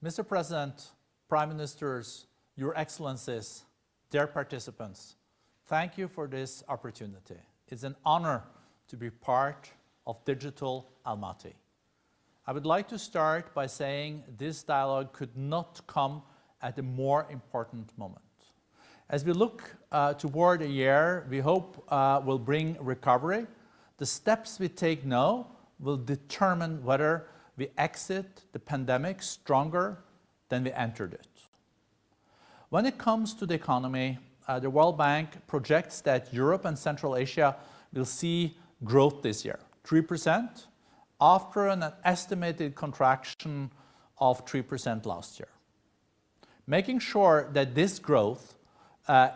Mr. President, Prime Ministers, Your Excellencies, dear participants, thank you for this opportunity. It's an honor to be part of Digital Almaty. I would like to start by saying this dialogue could not come at a more important moment. As we look toward a year we hope will bring recovery, the steps we take now will determine whether we exit the pandemic stronger than we entered it. When it comes to the economy, the World Bank projects that Europe and Central Asia will see growth this year, 3%, after an estimated contraction of 3% last year. Making sure that this growth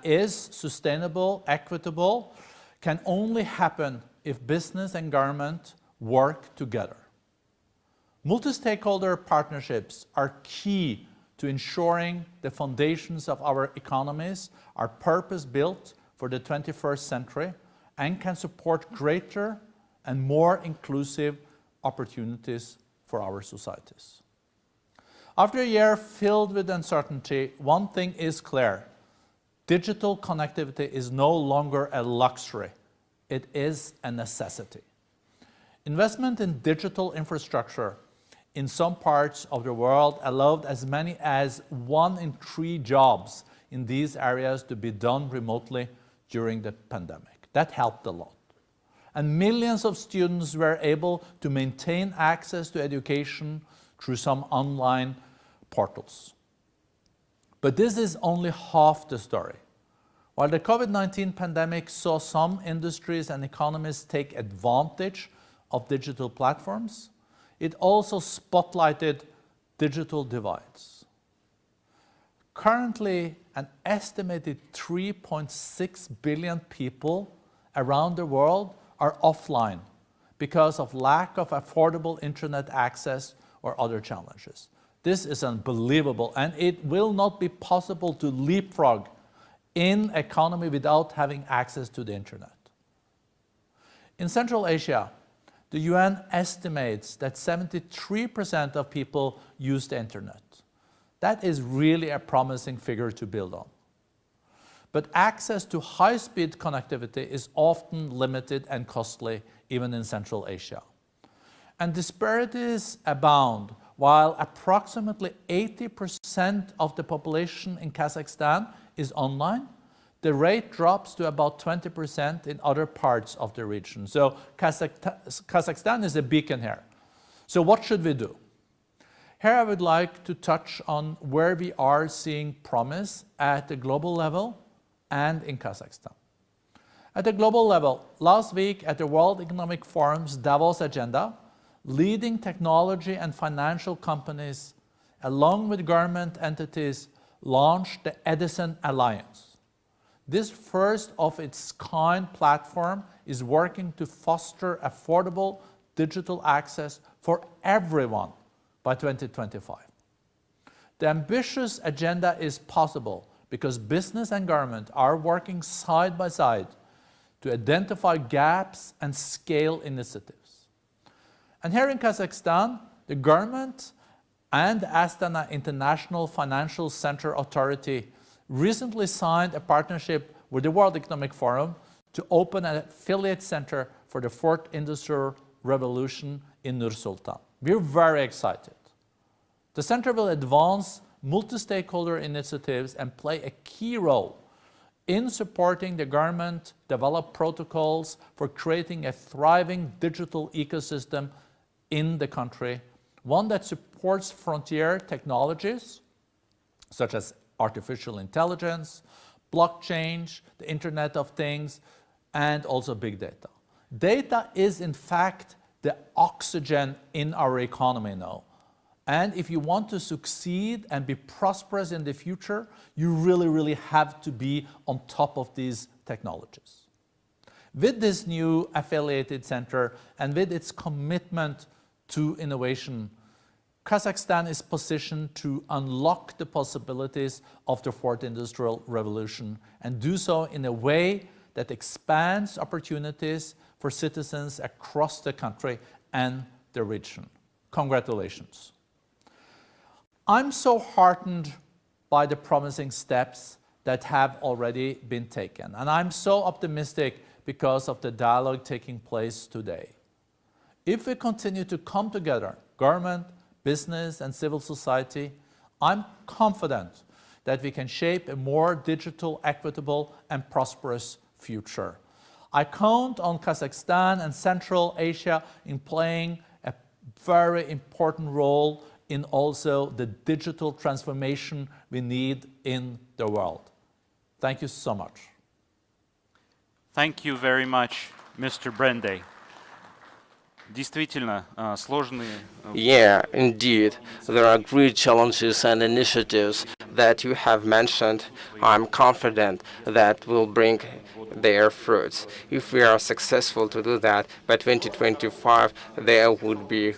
is sustainable, equitable, can only happen if business and government work together. Multi-stakeholder partnerships are key to ensuring the foundations of our economies are purpose-built for the 21st century and can support greater and more inclusive opportunities for our societies. After a year filled with uncertainty, one thing is clear. Digital connectivity is no longer a luxury. It is a necessity. Investment in digital infrastructure in some parts of the world allowed as many as 1 in 3 jobs in these areas to be done remotely during the pandemic. That helped a lot. And millions of students were able to maintain access to education through some online portals. But this is only half the story. While the COVID-19 pandemic saw some industries and economies take advantage of digital platforms, it also spotlighted digital divides. Currently, an estimated 3.6 billion people around the world are offline because of lack of affordable internet access or other challenges. This is unbelievable, and it will not be possible to leapfrog in economy without having access to the internet. In Central Asia, the UN estimates that 73% of people use the internet. That is really a promising figure to build on. But access to high-speed connectivity is often limited and costly, even in Central Asia. And disparities abound. While approximately 80% of the population in Kazakhstan is online, the rate drops to about 20% in other parts of the region. So Kazakhstan is a beacon here. So what should we do? Here I would like to touch on where we are seeing promise at the global level and in Kazakhstan. At the global level, last week at the World Economic Forum's Davos agenda, leading technology and financial companies, along with government entities, launched the Edison Alliance. This first-of-its-kind platform is working to foster affordable digital access for everyone by 2025. The ambitious agenda is possible because business and government are working side by side to identify gaps and scale initiatives. And here in Kazakhstan, the government and the Astana International Financial Center Authority recently signed a partnership with the World Economic Forum to open an affiliate center for the 4th Industrial Revolution in Nur-Sultan. We're very excited. The center will advance multi-stakeholder initiatives and play a key role in supporting the government develop protocols for creating a thriving digital ecosystem in the country, one that supports frontier technologies such as artificial intelligence, blockchain, the Internet of Things, and also big data. Data is in fact the oxygen in our economy now. And if you want to succeed and be prosperous in the future, you really have to be on top of these technologies. With this new affiliated center and with its commitment to innovation, Kazakhstan is positioned to unlock the possibilities of the 4th Industrial Revolution and do so in a way that expands opportunities for citizens across the country and the region. Congratulations. I'm so heartened by the promising steps that have already been taken, and I'm so optimistic because of the dialogue taking place today. If we continue to come together, government, business, and civil society, I'm confident that we can shape a more digital, equitable, and prosperous future. I count on Kazakhstan and Central Asia in playing a very important role in also the digital transformation we need in the world. Thank you so much. Thank you very much, Mr. Berde. Действительно, сложные... Yeah, indeed. There are great challenges and initiatives that you have mentioned. I'm confident that will bring their fruits. If we are successful to do that, by 2025, there would be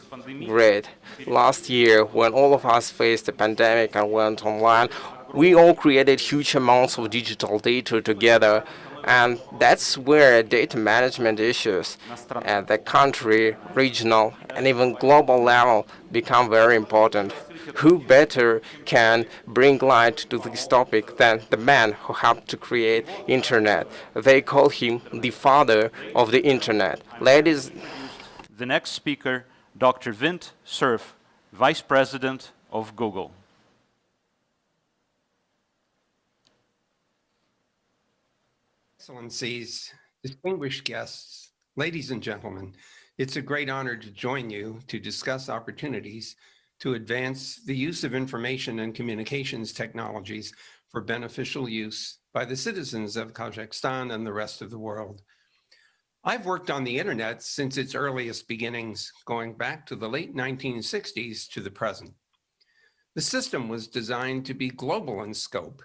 great. Last year, when all of us faced the pandemic and went online, we all created huge amounts of digital data together. And that's where data management issues at the country, regional, and even global level become very important. Who better can bring light to this topic than the man who helped to create Internet? They call him the father of the Internet. Ladies. The next speaker, Dr. Vint Cerf, Vice President of Google. Excellencies, distinguished guests, ladies and gentlemen, it's a great honor to join you to discuss opportunities to advance the use of information and communications technologies for beneficial use by the citizens of Kazakhstan and the rest of the world. I've worked on the internet since its earliest beginnings, going back to the late 1960s to the present. The system was designed to be global in scope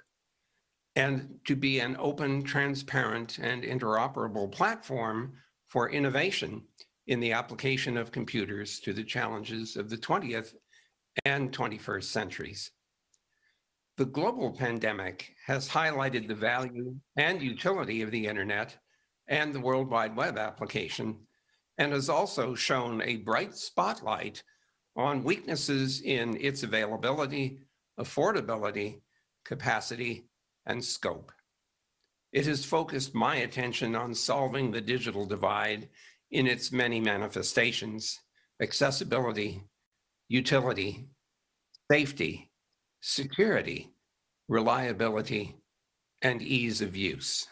and to be an open, transparent, and interoperable platform for innovation in the application of computers to the challenges of the 20th and 21st centuries. The global pandemic has highlighted the value and utility of the internet and the World Wide Web application, and has also shown a bright spotlight on weaknesses in its availability, affordability, capacity, and scope. It has focused my attention on solving the digital divide in its many manifestations: accessibility, utility, safety, security, reliability, and ease of use.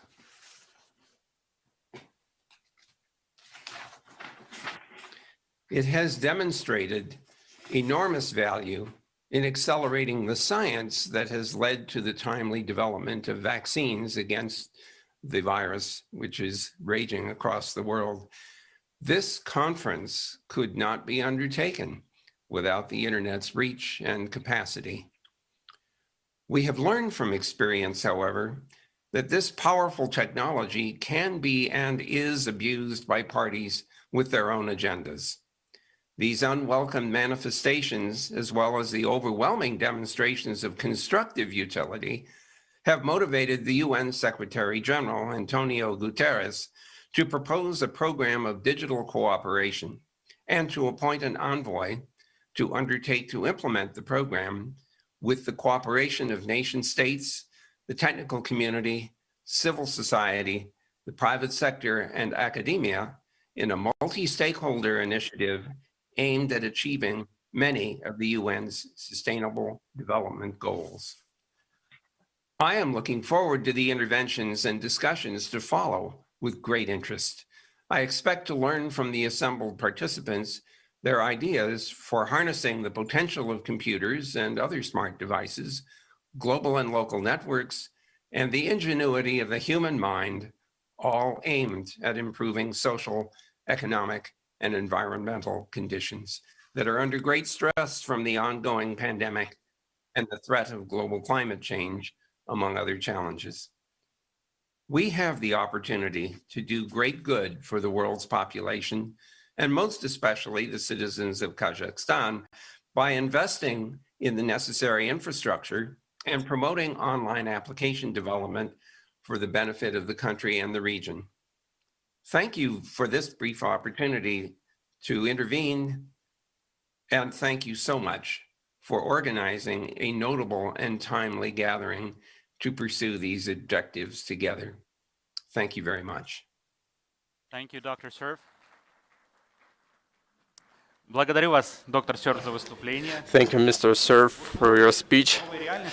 It has demonstrated enormous value in accelerating the science that has led to the timely development of vaccines against the virus, which is raging across the world. This conference could not be undertaken without the internet's reach and capacity. We have learned from experience, however, that this powerful technology can be and is abused by parties with their own agendas. These unwelcome manifestations, as well as the overwhelming demonstrations of constructive utility, have motivated the UN Secretary General, Antonio Guterres, to propose a program of digital cooperation and to appoint an envoy to undertake to implement the program with the cooperation of nation states, the technical community, civil society, the private sector, and academia in a multi-stakeholder initiative aimed at achieving many of the UN's Sustainable Development Goals. I am looking forward to the interventions and discussions to follow with great interest. I expect to learn from the assembled participants their ideas for harnessing the potential of computers and other smart devices, global and local networks, and the ingenuity of the human mind, all aimed at improving social, economic, and environmental conditions that are under great stress from the ongoing pandemic and the threat of global climate change, among other challenges. We have the opportunity to do great good for the world's population, and most especially the citizens of Kazakhstan, by investing in the necessary infrastructure and promoting online application development for the benefit of the country and the region. Thank you for this brief opportunity to intervene, and thank you so much for organizing a notable and timely gathering to pursue these objectives together. Thank you very much. Thank you, Dr. Cerf. Благодарю вас, доктор Cerf, за выступление. Thank you, Mr. Cerf, for your speech.